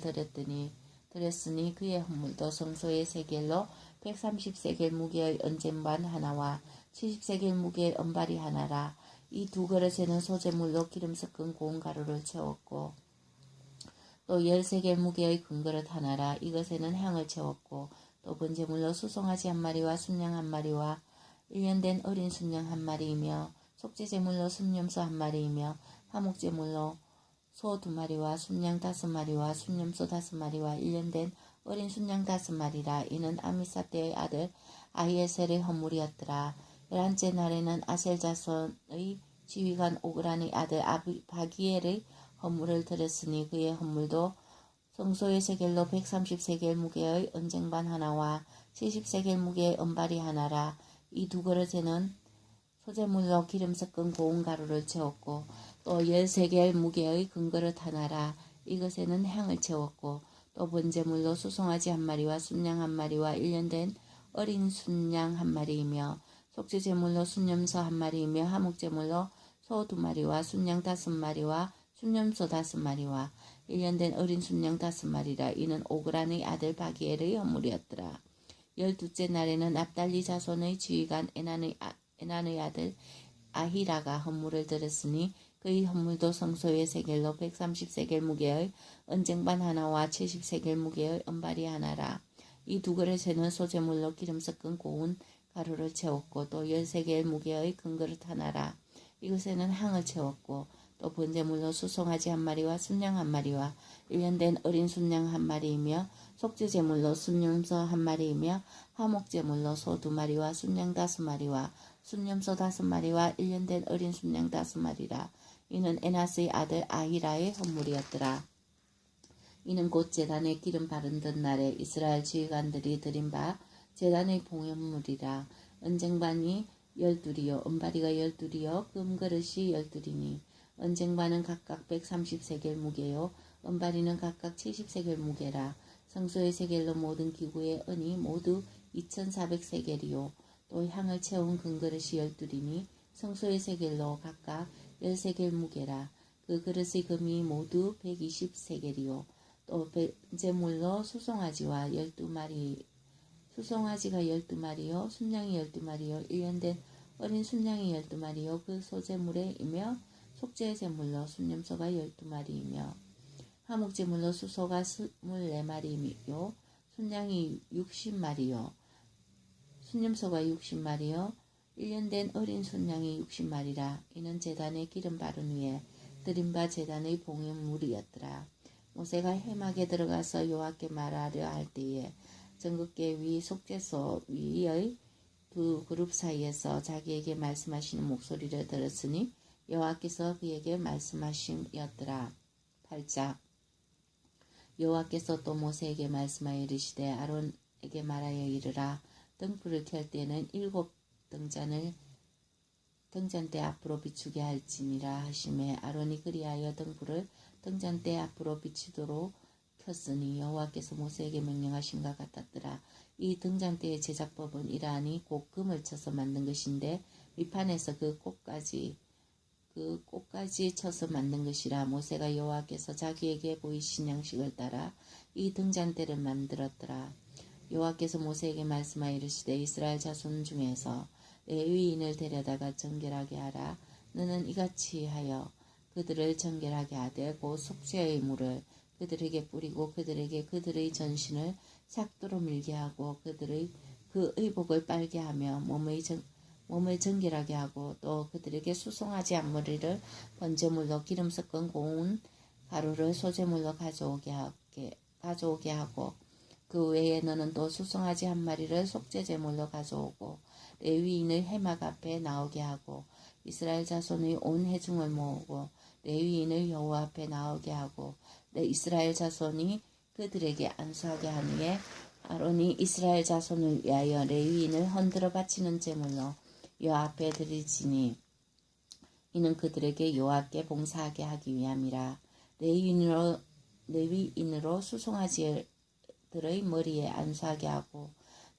드렸으니 그의 헌물도 성소의 세겔로 130세겔 무게의 은쟁반 하나와 70세겔 무게의 은발이 하나라. 이 두 그릇에는 소재물로 기름 섞은 고운 가루를 채웠고 또 10세겔 무게의 금그릇 하나라. 이것에는 향을 채웠고 또 번제물로 수송아지 한 마리와 순양 한 마리와 1년 된 어린 순양 한 마리이며 속죄제물로 순염소 한 마리이며 화목제물로 소 2마리와 순양 5마리와 순염소 5마리와 1년 된 어린 순양 5마리라. 이는 아미사대의 아들 아히에셀의 헌물이었더라. 11째 날에는 아셀 자손의 지휘관 오그란의 아들 바기엘의 헌물을 드렸으니 그의 헌물도 성소의 세겔로 130세겔 무게의 은쟁반 하나와 70세겔 무게의 은발이 하나라. 이 두 그릇에는 소재물로 기름 섞은 고운 가루를 채웠고 또 10세겔 무게의 금그릇 하나라. 이것에는 향을 채웠고 또 번제물로 수송아지 한 마리와 순양 한 마리와 1년 된 어린 순양 한 마리이며 속죄제물로 순염소 한 마리이며 하목제물로 소 2마리와 순양 5마리와 순염소 5마리와 1년 된 어린 순양 5마리라. 이는 오그란의 아들 바기엘의 헌물이었더라. 12째 날에는 압달리 자손의 지휘관 에난의 아들 아히라가 헌물을 드렸으니 그의 헌물도 성소의 세겔로 130세겔 무게의 은쟁반 하나와 70세겔 무게의 은발이 하나라. 이 두 그릇에는 소재물로 기름 섞은 고운 가루를 채웠고 또 10세겔 무게의 금그릇 하나라. 이것에는 향을 채웠고 또 번제물로 수송아지 한 마리와 순양 한 마리와 1년 된 어린 순양 한 마리이며 속죄제물로 순염소 한 마리이며 화목제물로 소 2마리와 순양 5마리와 순염소 5마리와 1년 된 어린 순양 5마리라. 이는 에나스의 아들 아히라의 헌물이었더라. 이는 곧 제단에 기름 바르던 날에 이스라엘 지휘관들이 드린 바 제단의 봉헌물이라. 은쟁반이 12이요 은바리가 12이요 금그릇이 12이니 은쟁반은 각각 130세겔 무게요 은바리는 각각 70세겔 무게라. 성소의 세겔로 모든 기구의 은이 모두 2400세겔이요 또 향을 채운 금그릇이 12이니 성소의 세겔로 각각 10세겔 무게라. 그 그릇의 금이 모두 120세겔이요 또 번제물로 수송아지가 12마리요 순양이 12마리요 1년 된 어린 순양이 12마리요 그 소제물에이며 속죄제물로 순염소가 12마리이며 화목제물로 수소가 24마리이며 순양이 60마리요 순염소가 60마리요 1년 된 어린 순양이 60마리라. 이는 제단에 기름 바른 위에 드린 바 제단의 봉헌물이었더라. 모세가 회막에 들어가서 여호와께 말하려 할 때에 정극계 위 속죄소 위의 두 그룹 사이에서 자기에게 말씀하시는 목소리를 들었으니 여호와께서 그에게 말씀하심이었더라. 8장 여호와께서 또 모세에게 말씀하여 이르시되 아론에게 말하여 이르라. 등불을 켤 때는 7 등잔을 등잔대 앞으로 비추게 할지니라 하심에 아론이 그리하여 등불을 등잔대 앞으로 비추도록 켰으니 여호와께서 모세에게 명령하신가 같았더라. 이 등잔대의 제작법은 이러하니 곧 금을 쳐서 만든 것인데 위판에서 그 꽃까지 쳐서 만든 것이라. 모세가 여호와께서 자기에게 보이신 양식을 따라 이 등잔대를 만들었더라. 여호와께서 모세에게 말씀하여 이르시되 이스라엘 자손 중에서 레위인을 데려다가 정결하게 하라. 너는 이같이 하여 그들을 정결하게 하되 곧 속죄의 물을 그들에게 뿌리고 그들에게 그들의 전신을 삭도로 밀게 하고 그들의 그 의복을 빨게 하며 몸을 정결하게 하고 또 그들에게 수송아지 한 마리를 번제물로 기름 섞은 고운 가루를 소제물로 가져오게 하고 그 외에 너는 또 수송아지 한 마리를 속죄제물로 가져오고 레위인을 회막 앞에 나오게 하고 이스라엘 자손의 온 회중을 모으고 레위인을 여호와 앞에 나오게 하고 이스라엘 자손이 그들에게 안수하게 한 후에 아론이 이스라엘 자손을 위하여 레위인을 흔들어 바치는 제물로 여호와 앞에 드리지니 이는 그들에게 여호와께 봉사하게 하기 위함이라. 레위인으로 수송아지들의 머리에 안수하게 하고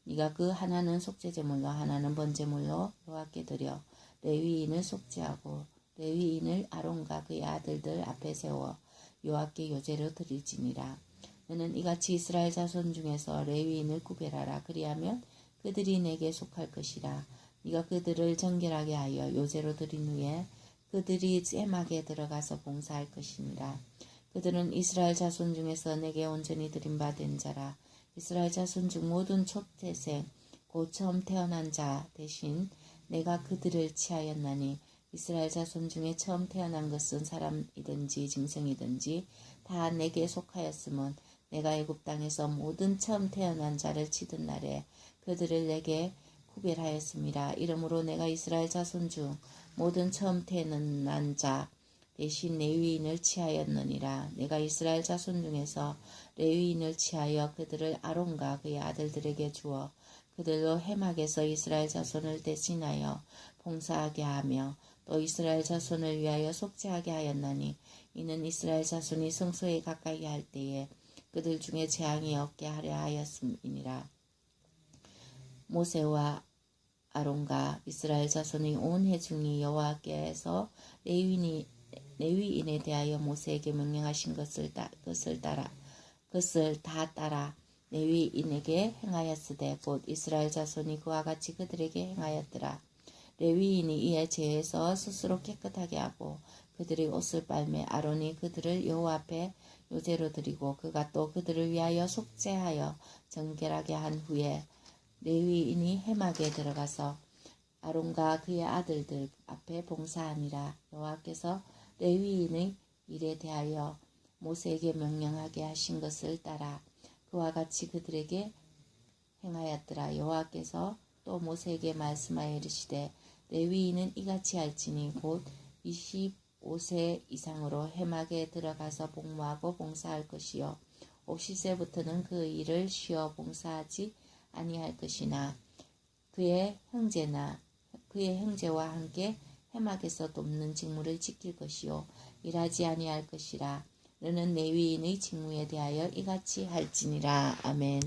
네가 그 하나는 속죄제물로 하나는 번제물로 여호와께 드려 레위인을 속죄하고 레위인을 아론과 그의 아들들 앞에 세워 여호와께 요제로 드릴지니라. 너는 이같이 이스라엘 자손 중에서 레위인을 구별하라. 그리하면 그들이 내게 속할 것이라. 네가 그들을 정결하게 하여 요제로 드린 후에 그들이 회막에 들어가서 봉사할 것이니라. 그들은 이스라엘 자손 중에서 내게 온전히 드림받은 자라. 이스라엘 자손 중 모든 초태생 곧 처음 태어난 자 대신 내가 그들을 취하였나니 이스라엘 자손 중에 처음 태어난 것은 사람이든지 짐승이든지 다 내게 속하였으면 내가 애굽 땅에서 모든 처음 태어난 자를 치던 날에 그들을 내게 구별하였음이라. 이러므로 내가 이스라엘 자손 중 모든 처음 태어난 자 대신 레위인을 취하였느니라. 내가 이스라엘 자손 중에서 레위인을 취하여 그들을 아론과 그의 아들들에게 주어 그들로 회막에서 이스라엘 자손을 대신하여 봉사하게 하며 또 이스라엘 자손을 위하여 속죄하게 하였나니 이는 이스라엘 자손이 성소에 가까이 할 때에 그들 중에 재앙이 없게 하려 하였음이니라. 모세와 아론과 이스라엘 자손의 온 회중이 여호와께서 레위인에 대하여 모세에게 명령하신 것을 다 따라 레위인에게 행하였으되 곧 이스라엘 자손이 그와 같이 그들에게 행하였더라. 레위인이 이에 죄에서 스스로 깨끗하게 하고 그들의 옷을 빨매 아론이 그들을 여호와 앞에 요제로 드리고 그가 또 그들을 위하여 속죄하여 정결하게 한 후에 레위인이 회막에 들어가서 아론과 그의 아들들 앞에 봉사하니라. 여호와께서 레위인의 일에 대하여 모세에게 명령하게 하신 것을 따라 그와 같이 그들에게 행하였더라. 여호와께서 또 모세에게 말씀하여 이르시되 레위인은 이같이 할지니 곧 25세 이상으로 회막에 들어가서 복무하고 봉사할 것이요 50세부터는 그 일을 쉬어 봉사하지 아니할 것이나 그의 형제와 함께 회막에서 돕는 직무를 지킬 것이요 일하지 아니할 것이라. 너는 레위인의 직무에 대하여 이같이 할지니라. 아멘.